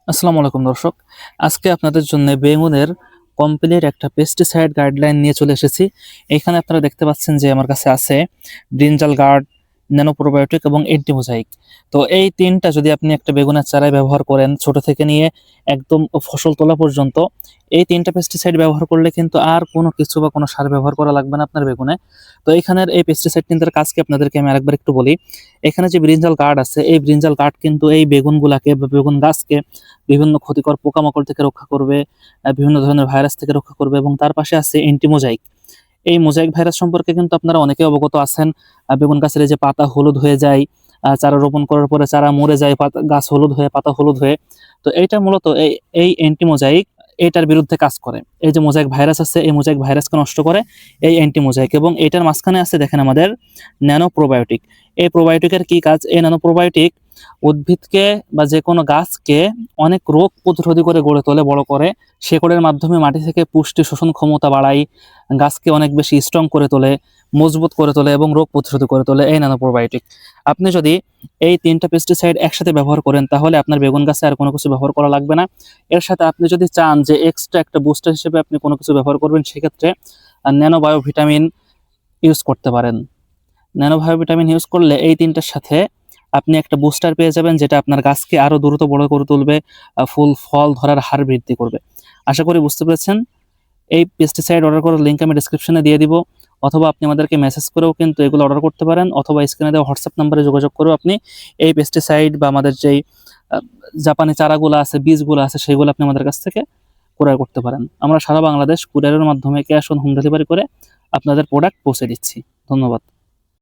আসসালামু আলাইকুম দর্শক। আজকে আপনাদের জন্য বেগুনের কমপ্লিট একটা পেস্টিসাইড গাইডলাইন নিয়ে চলে এসেছি। এখানে আপনারা দেখতে পাচ্ছেন যে আমার কাছে আছে ব্রিনজাল গার্ড, ন্যানো প্রোবায়োটিক এবং এন্টিমোজাইক। তো এই তিনটা যদি আপনি একটা বেগুনের চারায় ব্যবহার করেন, ছোট থেকে নিয়ে একদম ফসল তোলা পর্যন্ত, এই তিনটা পেস্টিসাইড ব্যবহার করলে কিন্তু আর কোনো কিছু বা কোনো সার ব্যবহার করা লাগবে না আপনার বেগুনে। তো এখানের এই পেস্টিসাইড তিনটার কাজ কি আপনাদেরকে আমি আরেকবার একটু বলি। এখানে যে ব্রিনজাল গার্ড আছে, এই ব্রিনজাল গার্ড কিন্তু এই বেগুনগুলাকে বা বেগুন গাছকে বিভিন্ন ক্ষতিকর পোকামাকড় থেকে রক্ষা করবে, বিভিন্ন ধরনের ভাইরাস থেকে রক্ষা করবে, এবং তার পাশে আছে অ্যান্টিমোজাইক। এই মোজাইক ভাইরাস সম্পর্কে কিন্তু আপনারা অনেকে অবগত আছেন। বেগুন গাছের এই যে পাতা হলুদ হয়ে যায়, চারা রোপণ করার পরে চারা মরে যায়, পাতা গাছ হলুদ হয়ে, পাতা হলুদ হয়ে। তো এইটা মূলত এই এই অ্যান্টিমোজাইক এটার বিরুদ্ধে কাজ করে। এই যে মোজাইক ভাইরাস আছে, এই মোজাইক ভাইরাসকে নষ্ট করে এই অ্যান্টিমোজাইক। এবং এটার মাঝখানে আছে দেখেন আমাদের ন্যানো প্রোবায়োটিক। এই প্রোবায়োটিকের কি কাজ? এই ন্যানো প্রোবায়োটিক উদ্ভিদকে বা যে কোনো গাছকে অনেক রোগ প্রতিরোধী করে গড়ে তোলে, বড় করে। শেকড়ের মাধ্যমে মাটি থেকে পুষ্টি শোষণ ক্ষমতা বাড়ায়, গাছকে অনেক বেশি স্ট্রং করে তোলে, মজবুত করে তোলে এবং রোগ প্রতিরোধী করে তোলে এই ন্যানো প্রোবায়োটিক। আপনি যদি এই তিনটা পেস্টিসাইড একসাথে ব্যবহার করেন, তাহলে আপনার বেগুন গাছে আর কোনো কিছু ব্যবহার করা লাগবে না। এর সাথে আপনি যদি চান যে এক্সট্রা একটা বুস্টার হিসেবে আপনি কোনো কিছু ব্যবহার করবেন, সেক্ষেত্রে ন্যানো বায়ো ভিটামিন ইউজ করতে পারেন। ন্যানো বায়ো ভিটামিন ইউজ করলে এই তিনটার সাথে আপনি একটা বুস্টার পেয়ে যাবেন, যেটা আপনার গাছকে আরো দ্রুত বড় করে তুলবে, ফুল ফল ধরার হার বৃদ্ধি করবে। আশা করি বুঝতে পেরেছেন। এই পেস্টিসাইড অর্ডার করার লিঙ্ক আমি ডেসক্রিপশনে দিয়ে দিব, অথবা আপনি আমাদেরকে মেসেজ করেও কিন্তু এগুলো অর্ডার করতে পারেন, অথবা স্ক্রিনে দেওয়া হোয়াটসঅ্যাপ নাম্বারে যোগাযোগ করেও আপনি এই পেস্টিসাইড বা আমাদের যেই জাপানি চারাগুলো আছে, বীজগুলো আছে, সেগুলো আপনি আমাদের কাছ থেকে ক্রয় করতে পারেন। আমরা সারা বাংলাদেশ কুরিয়ারের মাধ্যমে ক্যাশ অন হোম ডেলিভারি করে আপনাদের প্রোডাক্ট পৌঁছে দিচ্ছি। ধন্যবাদ।